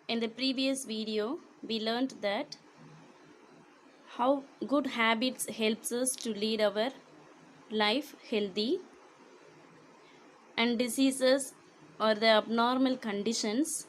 In the previous video, we learned that how good habits helps us to lead our life healthy, and diseases or the abnormal conditions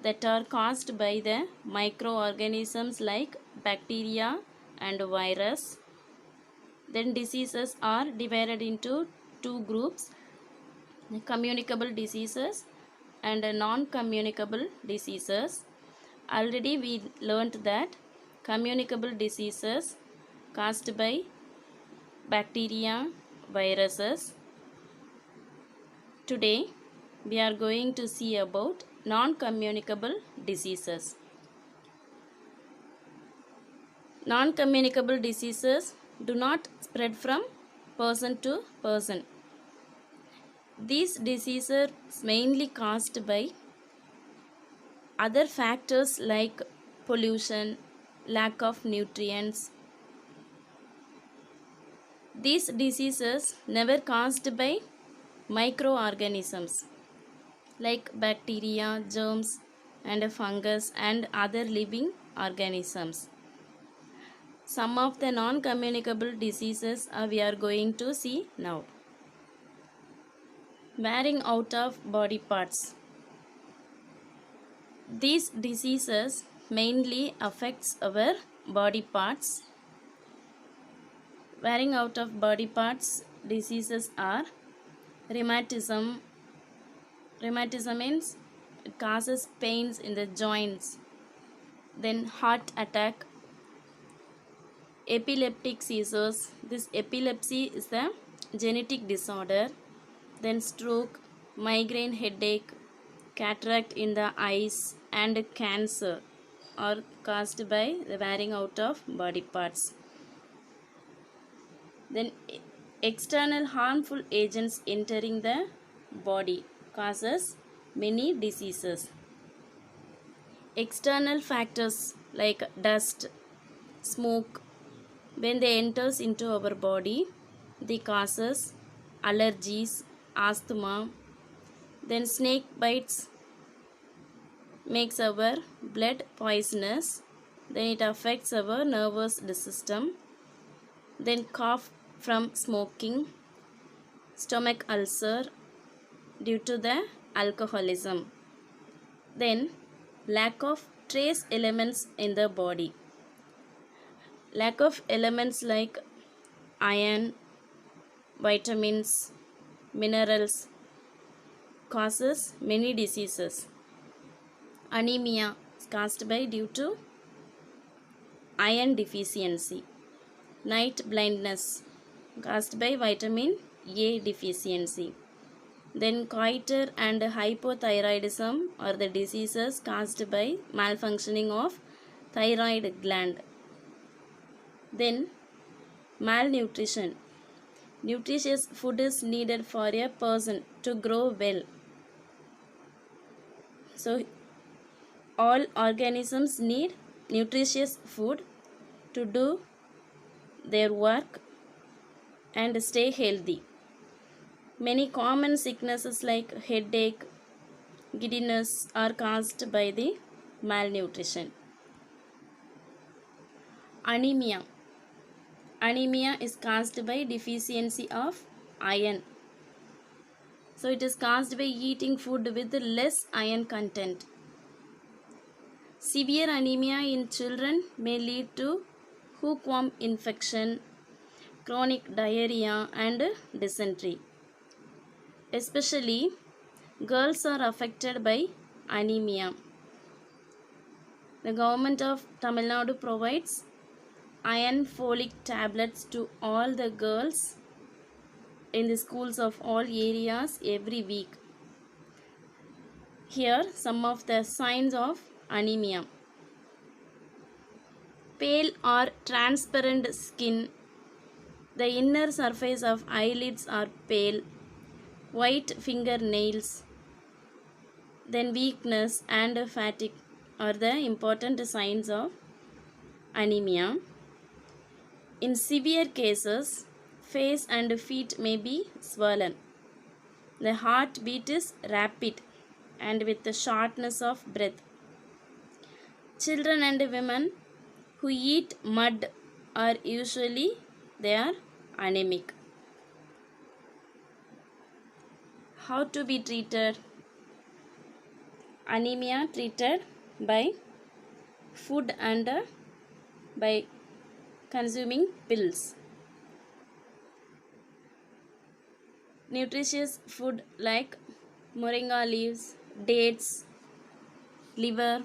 that are caused by the microorganisms like bacteria and virus. Then diseases are divided into two groups: communicable diseases and non-communicable diseases. Already we learnt that communicable diseases caused by bacteria, viruses. Today we are going to see about non-communicable diseases. Non-communicable diseases do not spread from person to person. These diseases are mainly caused by other factors like pollution, lack of nutrients. These diseases never caused by microorganisms like bacteria, germs and fungus and other living organisms. Some of the non-communicable diseases we are going to see now. Wearing out of body parts. These diseases mainly affects our body parts. Wearing out of body parts diseases are rheumatism. Rheumatism means it causes pains in the joints. Then heart attack, epileptic seizures. This epilepsy is the genetic disorder. Then stroke, migraine headache, cataract in the eyes and cancer are caused by the wearing out of body parts. Then external harmful agents entering the body causes many diseases. External factors like dust, smoke, when they enters into our body, they causes allergies, asthma. Then snake bites makes our blood poisonous. Then it affects our nervous system. Then cough from smoking, stomach ulcer due to the alcoholism. Then lack of trace elements in the body. Lack of elements like iron, vitamins, minerals causes many diseases. Anemia is caused by due to iron deficiency. Night blindness caused by vitamin A deficiency. Then goiter and hypothyroidism are the diseases caused by malfunctioning of thyroid gland. Then malnutrition. Nutritious food is needed for a person to grow well. So all organisms need nutritious food to do their work and stay healthy. Many common sicknesses like headache, giddiness are caused by the malnutrition. Anemia. Anemia is caused by deficiency of iron. So it is caused by eating food with less iron content. Severe anemia in children may lead to hookworm infection, chronic diarrhea and dysentery. Especially girls are affected by anemia. The government of Tamil Nadu provides iron folic tablets to all the girls in the schools of all areas every week. Here some of the signs of anemia. Pale or transparent skin. The inner surface of eyelids are pale. White fingernails. Then weakness and fatigue are the important signs of anemia. In severe cases, face and feet may be swollen. The heartbeat is rapid and with the shortness of breath. Children and women who eat mud are usually they are anemic. How to be treated? Anemia treated by food and by consuming pills. Nutritious food like moringa leaves, dates, liver,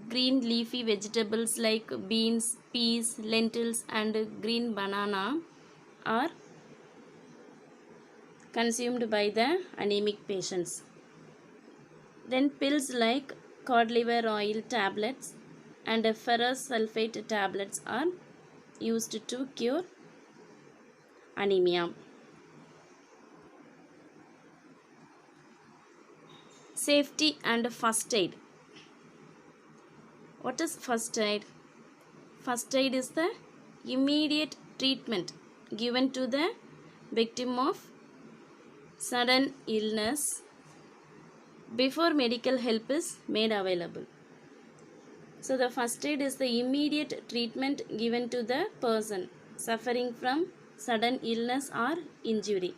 green leafy vegetables like beans, peas, lentils and green banana are consumed by the anemic patients. Then pills like cod liver oil tablets and ferrous sulfate tablets are used to cure anemia. Safety and first aid. What is first aid? First aid is the immediate treatment given to the victim of sudden illness before medical help is made available. So the first aid is the immediate treatment given to the person suffering from sudden illness or injury.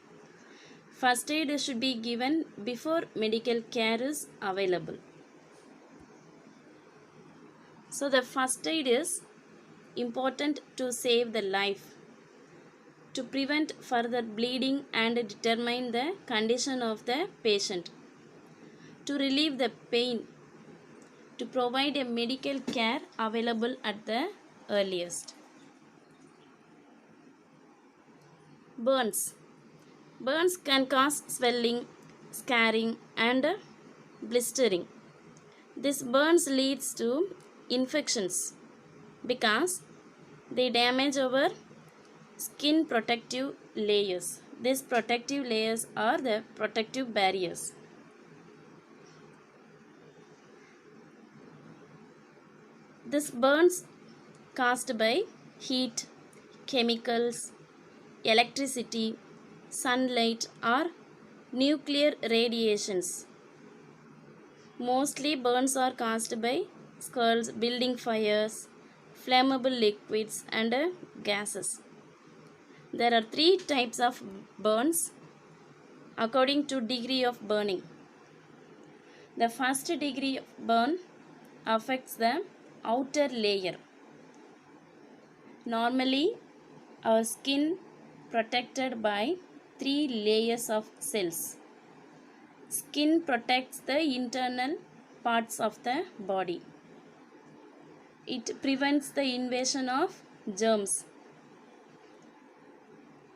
First aid should be given before medical care is available. So the first aid is important to save the life, to prevent further bleeding and determine the condition of the patient, to relieve the pain, to provide a medical care available at the earliest. Burns. Burns can cause swelling, scarring and blistering. This burns leads to infections because they damage our skin protective layers. These protective layers are the protective barriers. This burns caused by heat, chemicals, electricity, sunlight or nuclear radiations. Mostly burns are caused by scalds, building fires, flammable liquids and gases. There are 3 types of burns according to degree of burning. The first degree of burn affects the outer layer. Normally, our skin protected by 3 layers of cells. Skin protects the internal parts of the body. It prevents the invasion of germs.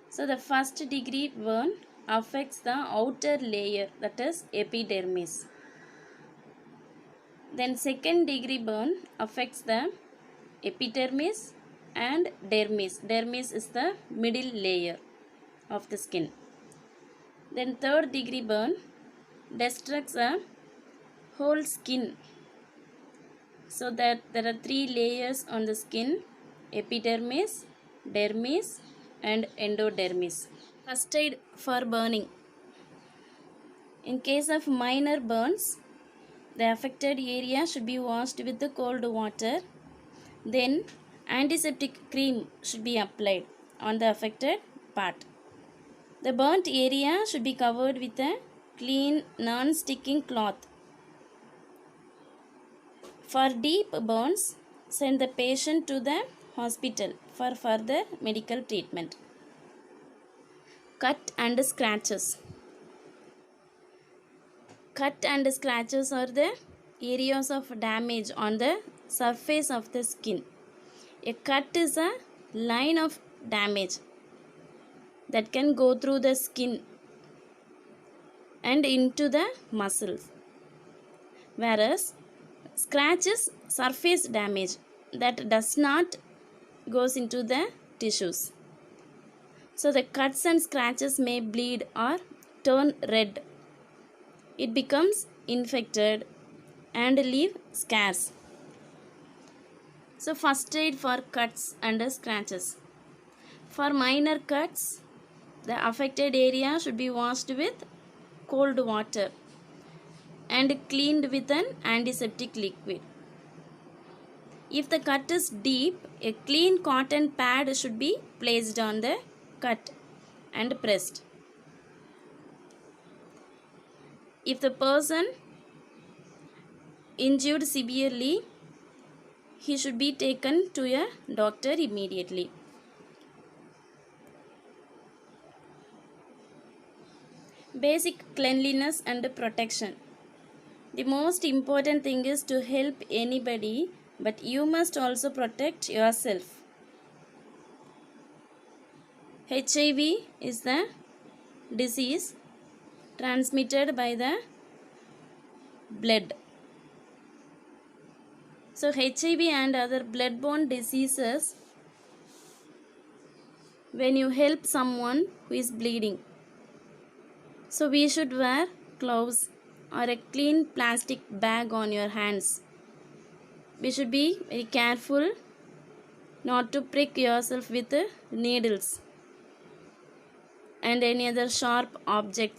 So the first degree burn affects the outer layer, that is epidermis. Then second degree burn affects the epidermis and dermis. Dermis is the middle layer of the skin. Then third degree burn destructs the whole skin. So that there are 3 layers on the skin: epidermis, dermis and endodermis. First aid for burning. In case of minor burns, the affected area should be washed with the cold water. Then antiseptic cream should be applied on the affected part. The burnt area should be covered with a clean non-sticking cloth. For deep burns, send the patient to the hospital for further medical treatment. Cut and scratches. Cut and scratches are the areas of damage on the surface of the skin. A cut is a line of damage that can go through the skin and into the muscles, whereas scratch is surface damage that does not goes into the tissues. So the cuts and scratches may bleed or turn red. It becomes infected and leave scars. So first aid for cuts and scratches. For minor cuts, the affected area should be washed with cold water and cleaned with an antiseptic liquid. If the cut is deep, a clean cotton pad should be placed on the cut and pressed. If the person injured severely, he should be taken to a doctor immediately. Basic cleanliness and protection. The most important thing is to help anybody, but you must also protect yourself. HIV is the disease transmitted by the blood. So HIV and other bloodborne diseases, when you help someone who is bleeding, so we should wear gloves or a clean plastic bag on your hands. We should be very careful not to prick yourself with needles and any other sharp objects.